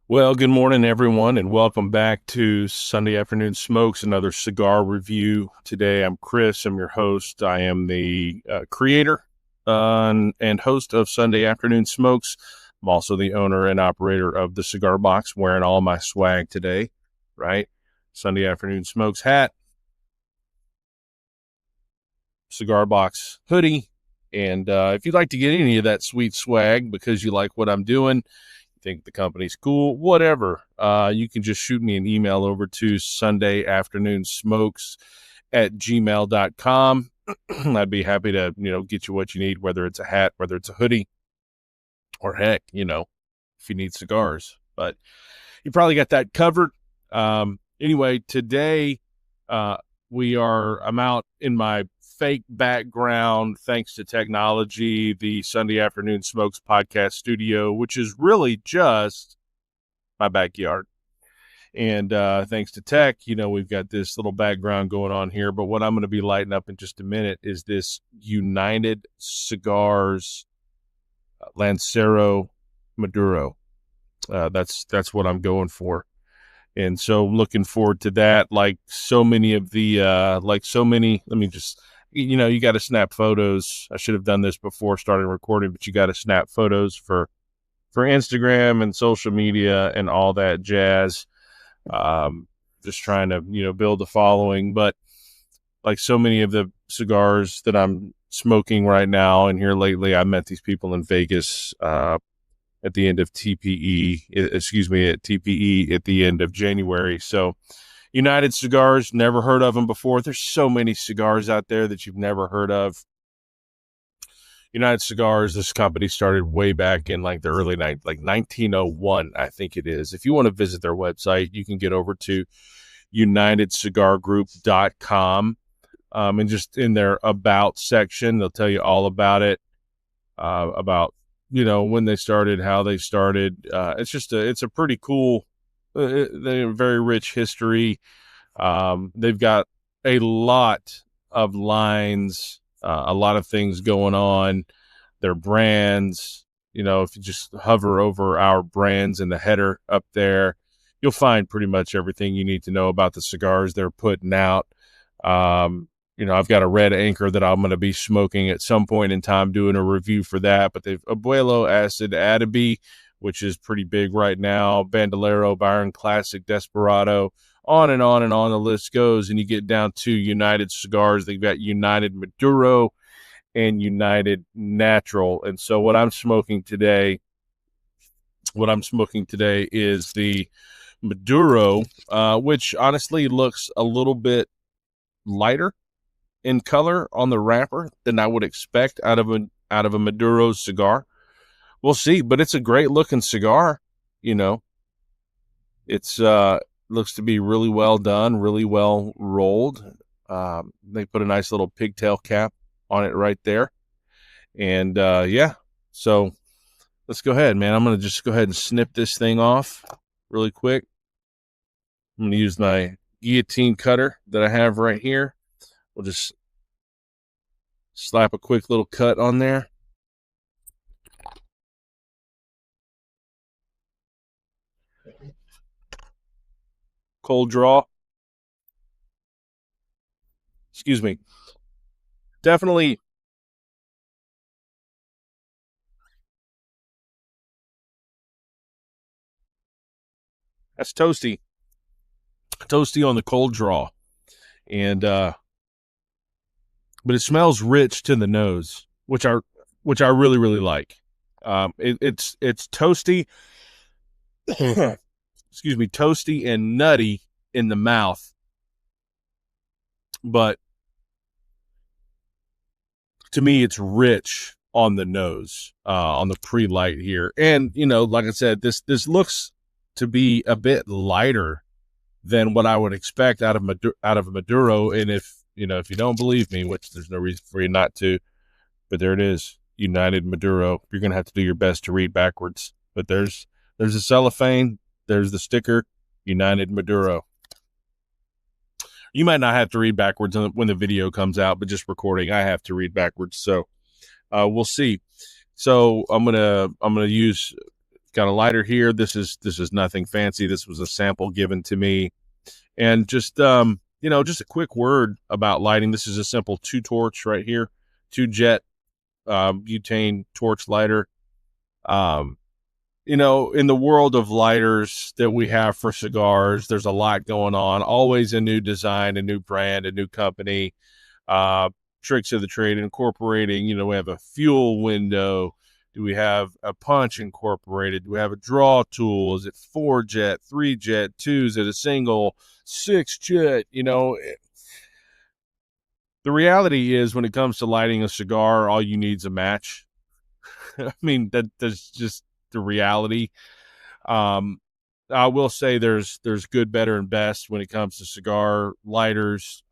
Well, good morning, everyone, and welcome back to Sunday Afternoon Smokes, another cigar review. Today, I'm Chris. I'm your host. I am the creator and host of Sunday Afternoon Smokes. I'm also the owner and operator of the Cigar Box, wearing all my swag today, right? Sunday Afternoon Smokes hat, Cigar Box hoodie. And if you'd like to get any of that sweet swag because you like what I'm doing, think the company's cool, whatever, you can just shoot me an email over to Sunday Afternoon Smokes at gmail.com. I'd be happy to, get you what you need, whether it's a hat, whether it's a hoodie, or heck, if you need cigars. But you probably got that covered. Anyway, today I'm out in my fake background, thanks to technology, the Sunday Afternoon Smokes podcast studio, which is really just my backyard. And thanks to tech, we've got this little background going on here. But what I'm going to be lighting up in just a minute is this United Cigars Lancero Maduro. That's what I'm going for. And so looking forward to that. Let me just, you got to snap photos. I should have done this before starting recording, but you got to snap photos for Instagram and social media and all that jazz. Just trying to, build a following. But like so many of the cigars that I'm smoking right now and here lately, I met these people in Vegas, at the end of at TPE at the end of January. So United Cigars, never heard of them before. There's so many cigars out there that you've never heard of. United Cigars, this company started way back in like the early night, like 1901, I think it is. If you want to visit their website, you can get over to unitedcigargroup.com. And just in their about section, they'll tell you all about it, about when they started, how they started. It's a pretty cool, very rich history. They've got a lot of lines, a lot of things going on. Their brands, if you just hover over our brands in the header up there, you'll find pretty much everything you need to know about the cigars they're putting out. I've got a red anchor that I'm going to be smoking at some point in time, doing a review for that. But they've Abuelo Acid Atabi, which is pretty big right now, Bandolero, Byron Classic, Desperado, on and on and on the list goes. And you get down to United Cigars. They've got United Maduro and United Natural. And so what I'm smoking today is the Maduro, which honestly looks a little bit lighter in color on the wrapper than I would expect out of a Maduro cigar. We'll see, but it's a great looking cigar. It's looks to be really well done, really well rolled. They put a nice little pigtail cap on it right there. And so let's go ahead, man. I'm going to just go ahead and snip this thing off really quick. I'm going to use my guillotine cutter that I have right here. We'll just slap a quick little cut on there. Cold draw. Excuse me. Definitely. That's toasty. Toasty on the cold draw. And but it smells rich to the nose, which I really, really like. It's toasty. Excuse me, toasty and nutty in the mouth, but to me, it's rich on the nose, on the pre-light here. And like I said, this looks to be a bit lighter than what I would expect out of Maduro. And if you don't believe me, which there's no reason for you not to, but there it is, United Maduro. You're gonna have to do your best to read backwards. But there's a cellophane, there's the sticker, United Maduro. You might not have to read backwards when the video comes out, but just recording, I have to read backwards. So we'll see. So I'm gonna use got a lighter here. This is nothing fancy. This was a sample given to me. And just, just a quick word about lighting. This is a simple 2-torch right here, 2-jet butane torch lighter. In the world of lighters that we have for cigars, there's a lot going on. Always a new design, a new brand, a new company. Tricks of the trade incorporating, we have a fuel window. Do we have a punch incorporated? Do we have a draw tool? Is it 4-jet, 3-jet, 2? Is it a single, 6-jet? The reality is when it comes to lighting a cigar, all you need is a match. I mean, that's just the reality. I will say there's good, better, and best when it comes to cigar lighters.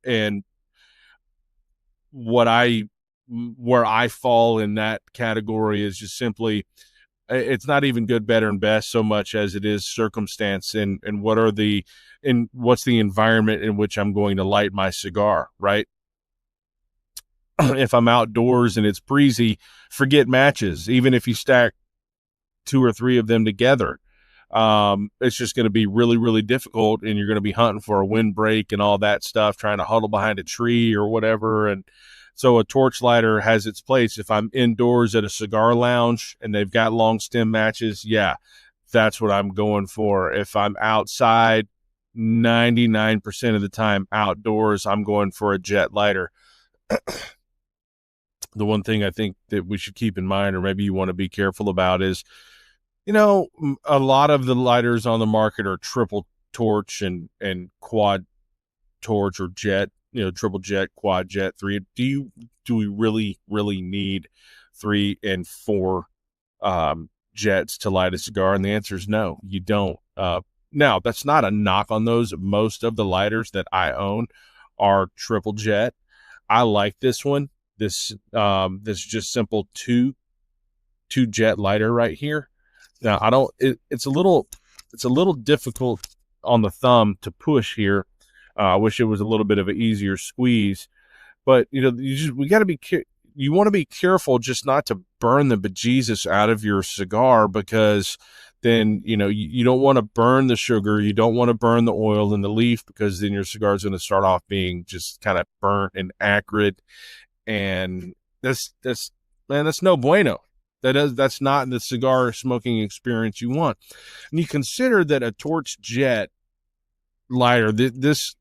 And where I fall in that category is just simply, it's not even good, better, and best so much as it is circumstance and what's the environment in which I'm going to light my cigar, right? If I'm outdoors and it's breezy, forget matches. Even if you stack 2 or 3 of them together, it's just going to be really, really difficult, and you're going to be hunting for a windbreak and all that stuff, trying to huddle behind a tree or whatever. And so a torch lighter has its place. If I'm indoors at a cigar lounge and they've got long stem matches, yeah, that's what I'm going for. If I'm outside, 99% of the time outdoors, I'm going for a jet lighter. The one thing I think that we should keep in mind, or maybe you want to be careful about, is, a lot of the lighters on the market are triple torch and quad torch or jet, triple jet, quad jet, 3. Do we really, really need 3 and 4 jets to light a cigar? And the answer is no, you don't. Now, that's not a knock on those. Most of the lighters that I own are triple jet. I like this one. This just simple 2-jet lighter right here. Now, it's a little difficult on the thumb to push here. I wish it was a little bit of an easier squeeze, but you want to be careful just not to burn the bejesus out of your cigar, because then, you don't want to burn the sugar. You don't want to burn the oil in the leaf, because then your cigar is going to start off being just kind of burnt and acrid. And that's no bueno. That's not the cigar smoking experience you want. And you consider that a torch jet lighter, this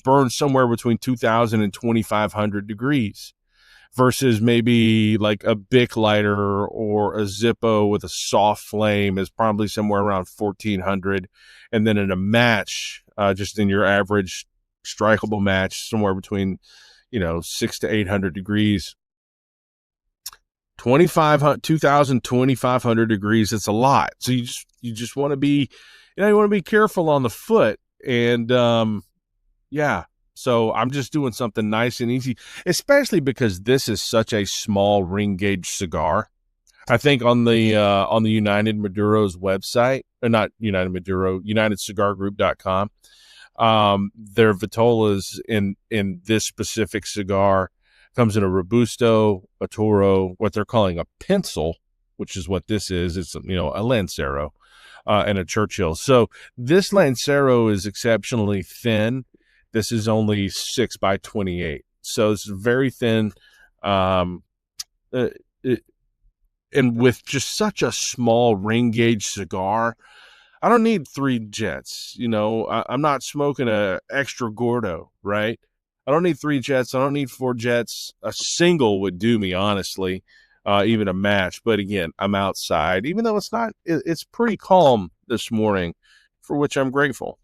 burns somewhere between 2,000 and 2,500 degrees, versus maybe like a Bic lighter or a Zippo with a soft flame is probably somewhere around 1,400, and then in a match, just in your average strikeable match, somewhere between 600 to 800 degrees. 2,000, 2,500 degrees, it's a lot. So you just want to be, you want to be careful on the foot. And so I'm just doing something nice and easy, especially because this is such a small ring gauge cigar. I think on the United Maduro's website, or not United Maduro, UnitedCigarGroup.com, their vitolas in this specific cigar comes in a Robusto, a Toro, what they're calling a Pencil, which is what this is. It's, a Lancero, and a Churchill. So this Lancero is exceptionally thin. This is only 6 by 28. So it's very thin. And with just such a small ring gauge cigar, I don't need 3 jets. I'm not smoking a extra Gordo, right? I don't need 3 jets. I don't need 4 jets. A single would do me, honestly, even a match. But again, I'm outside, even though it's pretty calm this morning, for which I'm grateful.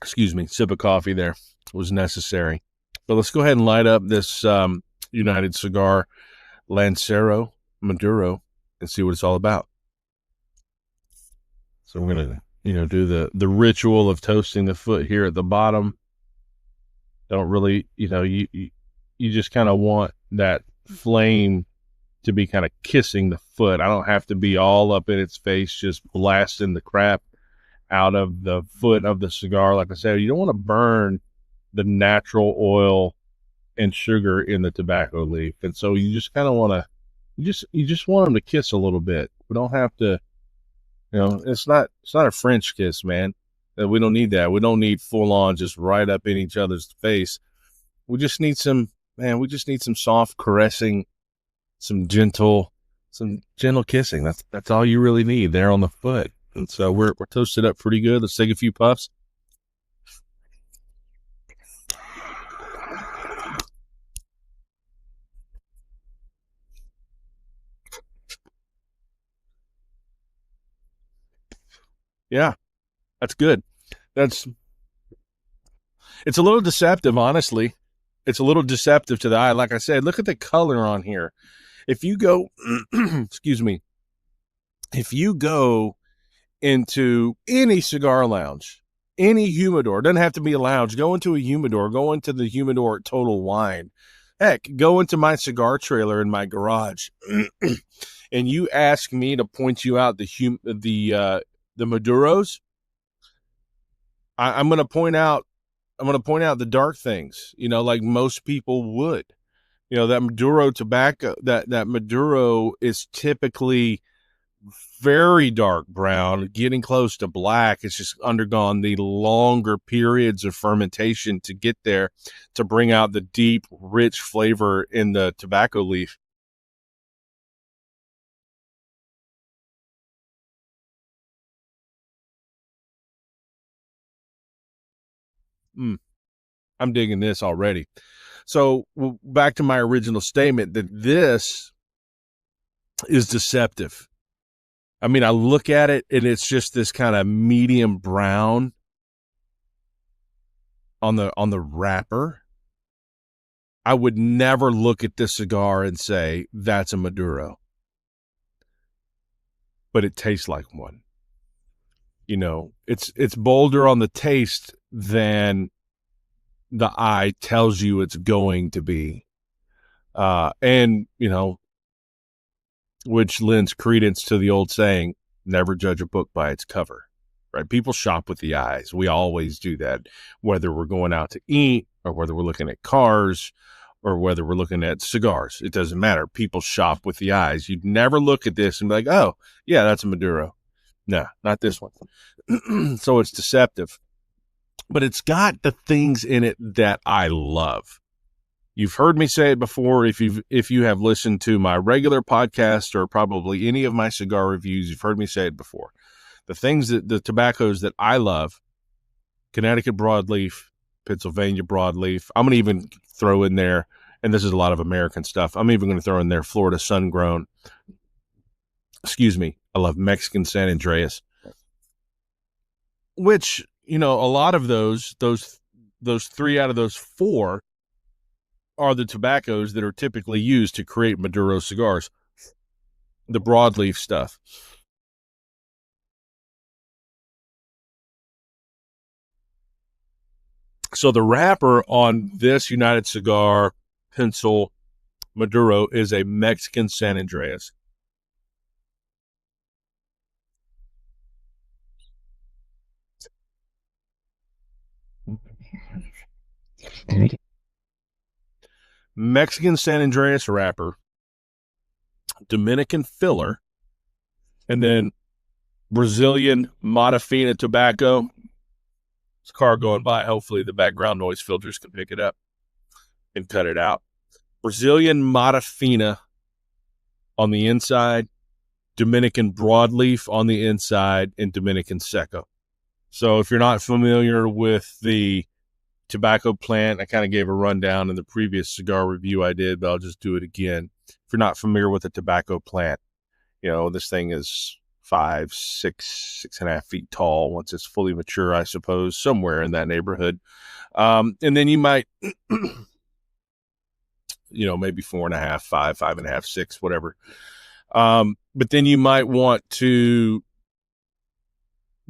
Excuse me, sip of coffee there was necessary. But let's go ahead and light up this United Cigar Lancero Maduro and see what it's all about. So we're going to do the ritual of toasting the foot here at the bottom. Don't really, you just kind of want that flame to be kind of kissing the foot. I don't have to be all up in its face, just blasting the crap out of the foot of the cigar. Like I said, you don't want to burn the natural oil and sugar in the tobacco leaf. And so you just kind of want to You just want them to kiss a little bit. We don't have to, it's not a French kiss, man. We don't need that. We don't need full on just right up in each other's face. We just need some, man. We just need some soft caressing, some gentle kissing. That's all you really need there on the foot. And so we're toasted up pretty good. Let's take a few puffs. Yeah, that's good. That's It's a little deceptive, honestly. It's a little deceptive to the eye. Like I said, look at the color on here. If you go, excuse me, if you go into any cigar lounge, any humidor, doesn't have to be a lounge, go into a humidor, go into the humidor at Total Wine. Heck, go into my cigar trailer in my garage, and you ask me to point you out the Maduros. I'm going to point out the dark things, like most people would. That Maduro tobacco, that Maduro is typically very dark brown, getting close to black. It's just undergone the longer periods of fermentation to get there, to bring out the deep, rich flavor in the tobacco leaf. I'm digging this already. So back to my original statement that this is deceptive. I mean, I look at it and it's just this kind of medium brown on the wrapper. I would never look at this cigar and say that's a Maduro, but it tastes like one. It's bolder on the taste than the eye tells you it's going to be. And which lends credence to the old saying, never judge a book by its cover, right? People shop with the eyes. We always do that, whether we're going out to eat or whether we're looking at cars or whether we're looking at cigars. It doesn't matter. People shop with the eyes. You'd never look at this and be like, oh, yeah, that's a Maduro. No, not this one. So it's deceptive, but it's got the things in it that I love. You've heard me say it before. If you have listened to my regular podcast or probably any of my cigar reviews, you've heard me say it before. The tobaccos that I love, Connecticut broadleaf, Pennsylvania broadleaf. I'm going to even throw in there, and this is a lot of American stuff, I'm even going to throw in there Florida sun-grown. Excuse me. I love Mexican San Andreas, which, a lot of those three out of those four are the tobaccos that are typically used to create Maduro cigars, the broadleaf stuff. So the wrapper on this United Cigar Pencil Maduro is a Mexican San Andreas. Mexican San Andreas wrapper, Dominican filler, and then Brazilian Matafina tobacco. It's a car going by. Hopefully the background noise filters can pick it up and cut it out. Brazilian Matafina on the inside, Dominican broadleaf on the inside, and Dominican Seco. So if you're not familiar with the tobacco plant, I kind of gave a rundown in the previous cigar review I did, but I'll just do it again. If you're not familiar with the tobacco plant, this thing is 5, 6, 6.5 feet tall once it's fully mature, I suppose, somewhere in that neighborhood. And then you might, maybe 4.5, 5, 5.5, 6, whatever. But then you might want to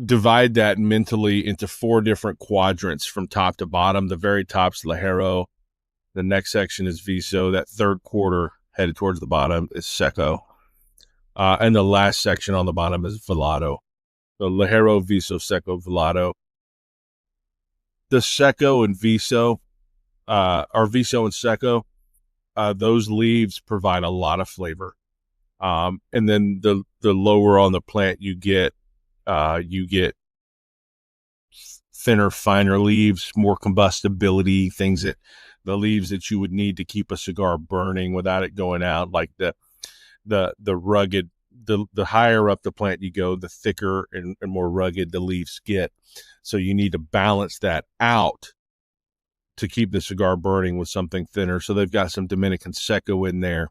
divide that mentally into 4 different quadrants from top to bottom. The very top's Ligero. The next section is Viso. That third quarter headed towards the bottom is Seco. And the last section on the bottom is Velado. So Ligero, Viso, Seco, Velado. The Seco and Viso, or Viso and Seco, those leaves provide a lot of flavor. And then the lower on the plant you get thinner, finer leaves, more combustibility, things that the leaves that you would need to keep a cigar burning without it going out, like the rugged, the higher up the plant you go, the thicker and more rugged the leaves get. So you need to balance that out to keep the cigar burning with something thinner. So they've got some Dominican Seco in there,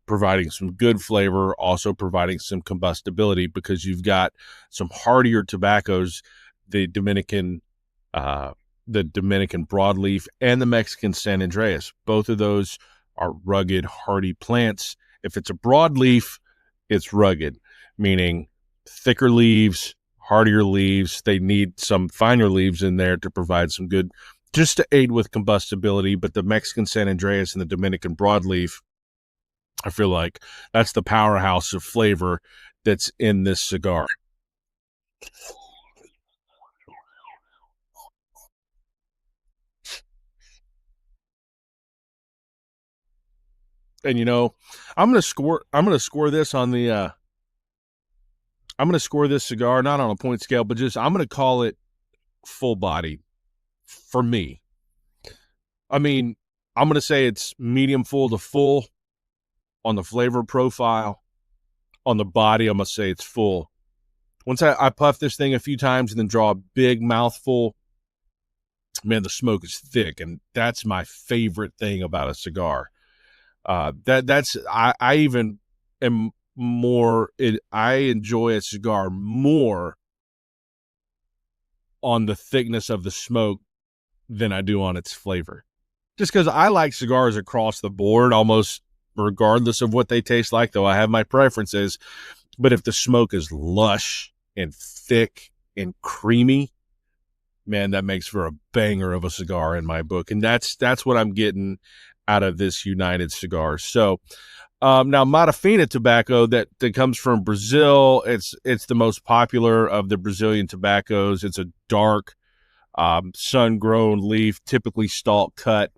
providing some good flavor, also providing some combustibility, because you've got some hardier tobaccos, the Dominican broadleaf and the Mexican San Andreas. Both of those are rugged, hardy plants. If it's a broadleaf, it's rugged, meaning thicker leaves, hardier leaves. They need some finer leaves in there to provide some good, just to aid with combustibility. But the Mexican San Andreas and the Dominican broadleaf, I feel like that's the powerhouse of flavor that's in this cigar. And I'm gonna score this on the I'm gonna score this cigar not on a point scale, but just I'm gonna call it full bodied for me. I mean, I'm gonna say it's medium full to full on the flavor profile. On the body, I'm gonna say it's full. Once I puff this thing a few times and then draw a big mouthful, man, the smoke is thick, and that's my favorite thing about a cigar. I even am more. I enjoy a cigar more on the thickness of the smoke than I do on its flavor. Just because I like cigars across the board, almost regardless of what they taste like, though I have my preferences. But if the smoke is lush and thick and creamy, man, that makes for a banger of a cigar in my book. And that's what I'm getting out of this United Cigar. So now Matafina tobacco that comes from Brazil, it's the most popular of the Brazilian tobaccos. It's a dark, sun-grown leaf, typically stalk cut.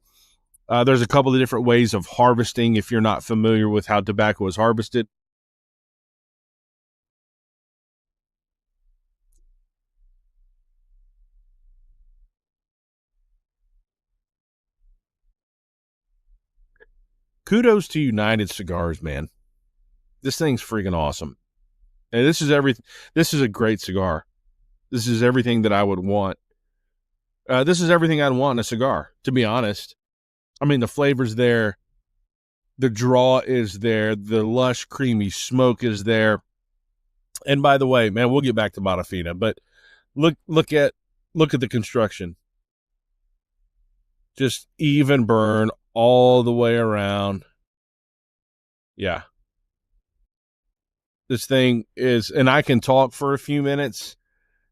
There's a couple of different ways of harvesting if you're not familiar with how tobacco is harvested. Kudos to United Cigars, man. This thing's freaking awesome. And this is a great cigar. This is everything that I would want. This is everything I'd want in a cigar, to be honest. I mean, the flavor's there. The draw is there. The lush, creamy smoke is there. And by the way, man, we'll get back to Matafina, but look at the construction. Just even burn all the way around. Yeah. This thing is, and I can talk for a few minutes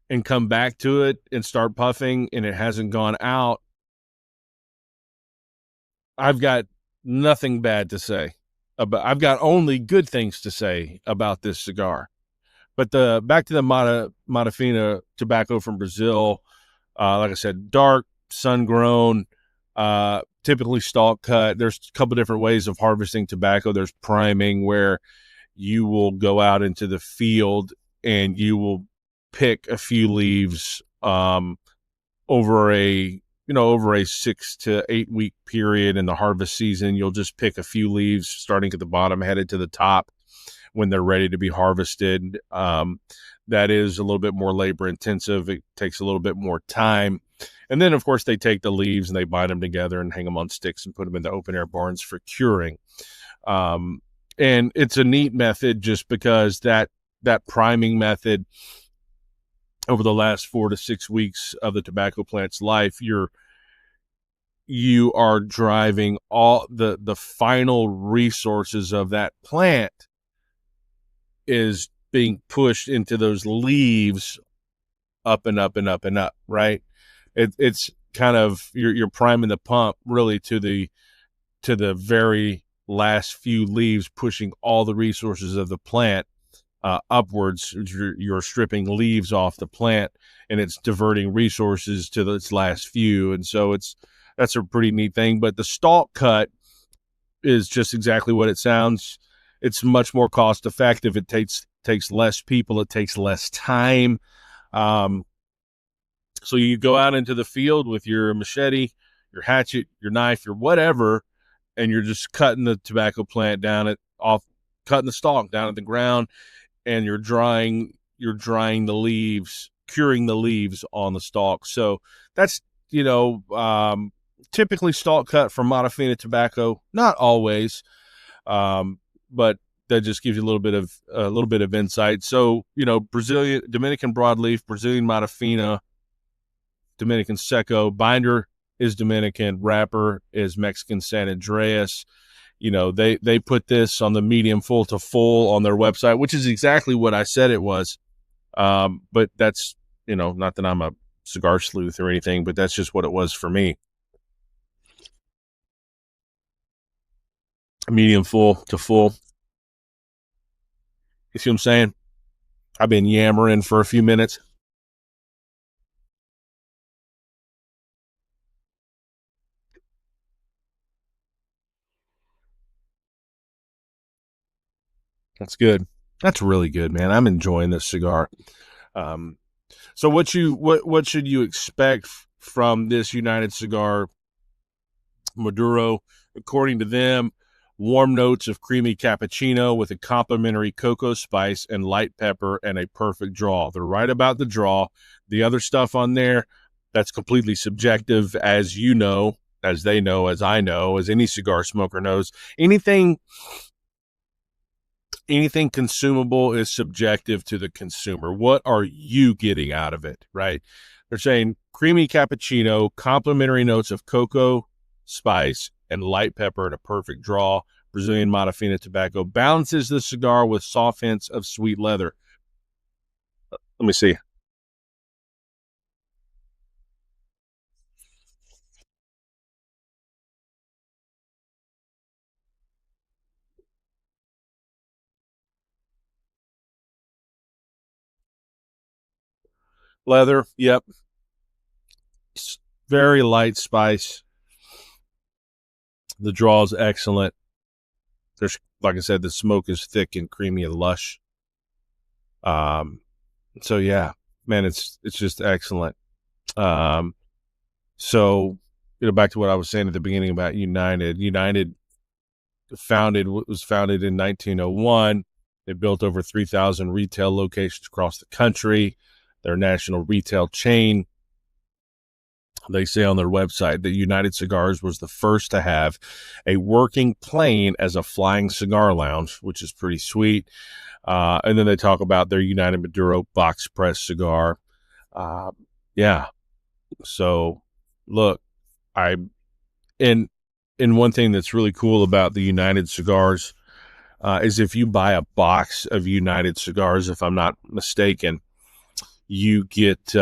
and come back to it and start puffing, and it hasn't gone out. I've got nothing bad to say I've got only good things to say about this cigar. But back to the Matafina tobacco from Brazil, like I said, dark, sun-grown, typically stalk cut. There's a couple different ways of harvesting tobacco. There's priming, where you will go out into the field and you will pick a few leaves over a 6 to 8 week period in the harvest season. You'll just pick a few leaves starting at the bottom, headed to the top when they're ready to be harvested. That is a little bit more labor intensive. It takes a little bit more time. And then, of course, they take the leaves and they bind them together and hang them on sticks and put them in the open air barns for curing. And it's a neat method just because that priming method, over the last 4 to 6 weeks of the tobacco plant's life, you are driving all the final resources of that plant is being pushed into those leaves, up and up and up and up, right? It's kind of, you're priming the pump really to the very last few leaves, pushing all the resources of the plant upwards. You're stripping leaves off the plant, and it's diverting resources to its last few. And so that's a pretty neat thing. But the stalk cut is just exactly what it sounds. It's much more cost effective. It takes less people. It takes less time. Um, so you go out into the field with your machete, your hatchet, your knife, your whatever, and you're just cutting the tobacco plant down at off, cutting the stalk down at the ground, and you're drying the leaves, curing the leaves on the stalk. So that's typically stalk cut from Modafina tobacco. Not always, but that just gives you a little bit of insight. So Brazilian, Dominican broadleaf, Brazilian Modafina, Dominican Seco, binder is Dominican, wrapper is Mexican San Andreas. They put this on the medium full to full on their website, which is exactly what I said it was. But that's, not that I'm a cigar sleuth or anything, but that's just what it was for me. Medium full to full. You see what I'm saying? I've been yammering for a few minutes. That's good. That's really good, man. I'm enjoying this cigar. Um, so what should you expect from this United Cigar Maduro? According to them, warm notes of creamy cappuccino with a complimentary cocoa spice and light pepper and a perfect draw. They're right about the draw. The other stuff on there, that's completely subjective, as you know, as they know, as I know, as any cigar smoker knows. Anything consumable is subjective to the consumer. What are you getting out of it, right? They're saying creamy cappuccino, complimentary notes of cocoa, spice, and light pepper and a perfect draw. Brazilian Modafina tobacco balances the cigar with soft hints of sweet leather. Let me see. Leather, yep. Very light spice. The draw is excellent. There's, like I said, the smoke is thick and creamy and lush. Um, so yeah, man, it's just excellent. Um, so back to what I was saying at the beginning about United. United was founded in 1901. They built over 3,000 retail locations across the country. They're a national retail chain. They say on their website that United Cigars was the first to have a working plane as a flying cigar lounge, which is pretty sweet. And then they talk about their United Maduro box press cigar. Yeah. So look, I and one thing that's really cool about the United Cigars is if you buy a box of United Cigars, if I'm not mistaken, you get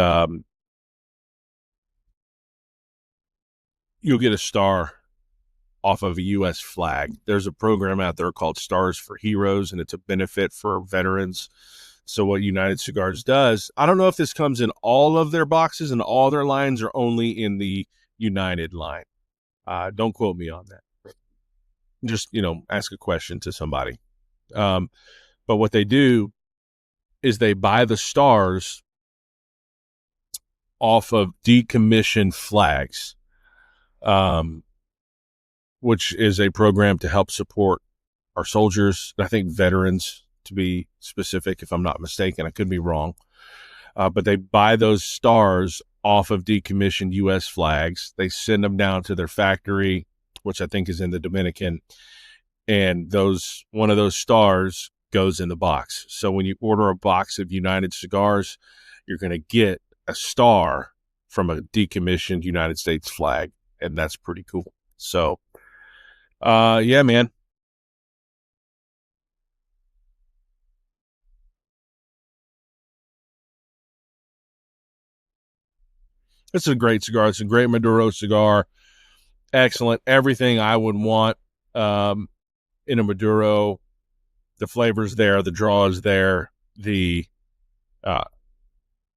you'll get a star off of a U.S. flag. There's a program out there called Stars for Heroes, and it's a benefit for veterans. So what United Cigars does, I don't know if this comes in all of their boxes and all their lines or only in the United line. Don't quote me on that. Just, ask a question to somebody. But what they do is they buy the stars off of decommissioned flags, which is a program to help support our soldiers. I think veterans, to be specific, if I'm not mistaken. I could be wrong. But they buy those stars off of decommissioned U.S. flags. They send them down to their factory, which I think is in the Dominican, and one of those stars goes in the box. So when you order a box of United Cigars, you're going to get a star from a decommissioned United States flag, and that's pretty cool. So, yeah, man. It's a great cigar. It's a great Maduro cigar. Excellent. Everything I would want in a Maduro. The flavor's there. The draw is there. Uh,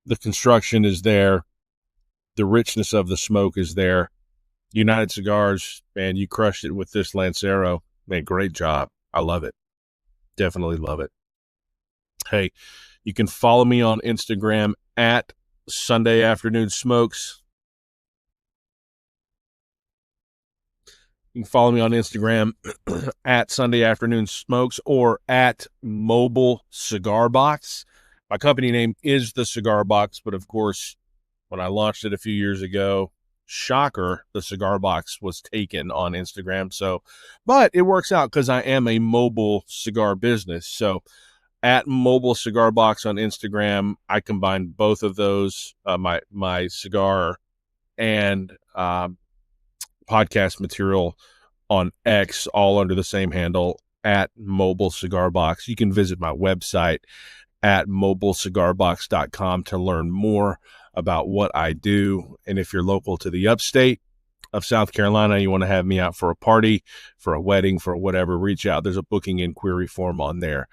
the construction is there. The richness of the smoke is there. United Cigars, man, you crushed it with this Lancero. Man, great job. I love it. Definitely love it. Hey, you can follow me on Instagram at Sunday Afternoon Smokes. You can follow me on Instagram at Sunday Afternoon Smokes or at Mobile Cigar Box. My company name is the Cigar Box, but of course, when I launched it a few years ago, shocker, the Cigar Box was taken on Instagram. So, but it works out because I am a mobile cigar business. So, at Mobile Cigar Box on Instagram, I combine both of those, my cigar and podcast material on X, all under the same handle at Mobile Cigar Box. You can visit my website at mobileCigarBox.com to learn more about what I do. And if you're local to the upstate of South Carolina, you want to have me out for a party, for a wedding, for whatever, reach out. There's a booking inquiry form on there.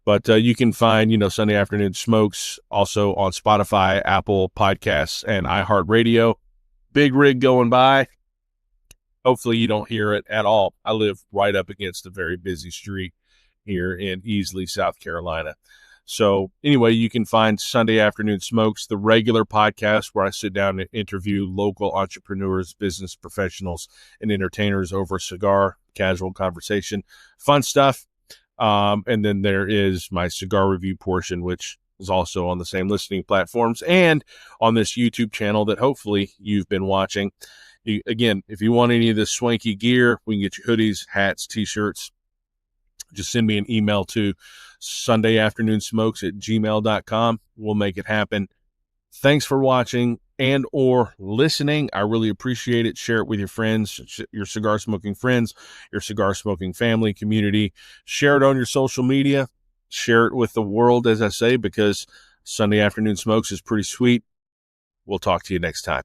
But you can find, Sunday Afternoon Smokes also on Spotify, Apple Podcasts, and iHeartRadio. Big rig going by. Hopefully you don't hear it at all. I live right up against a very busy street here in Easley, South Carolina. So anyway, you can find Sunday Afternoon Smokes, the regular podcast where I sit down and interview local entrepreneurs, business professionals, and entertainers over a cigar, casual conversation, fun stuff. And then there is my cigar review portion, which is also on the same listening platforms and on this YouTube channel that hopefully you've been watching. Again, if you want any of this swanky gear, we can get you hoodies, hats, t-shirts. Just send me an email to sundayafternoonsmokes@gmail.com. We'll make it happen. Thanks for watching and or listening. I really appreciate it. Share it with your friends, your cigar smoking friends, your cigar smoking family, community. Share it on your social media. Share it with the world, as I say, because Sunday Afternoon Smokes is pretty sweet. We'll talk to you next time.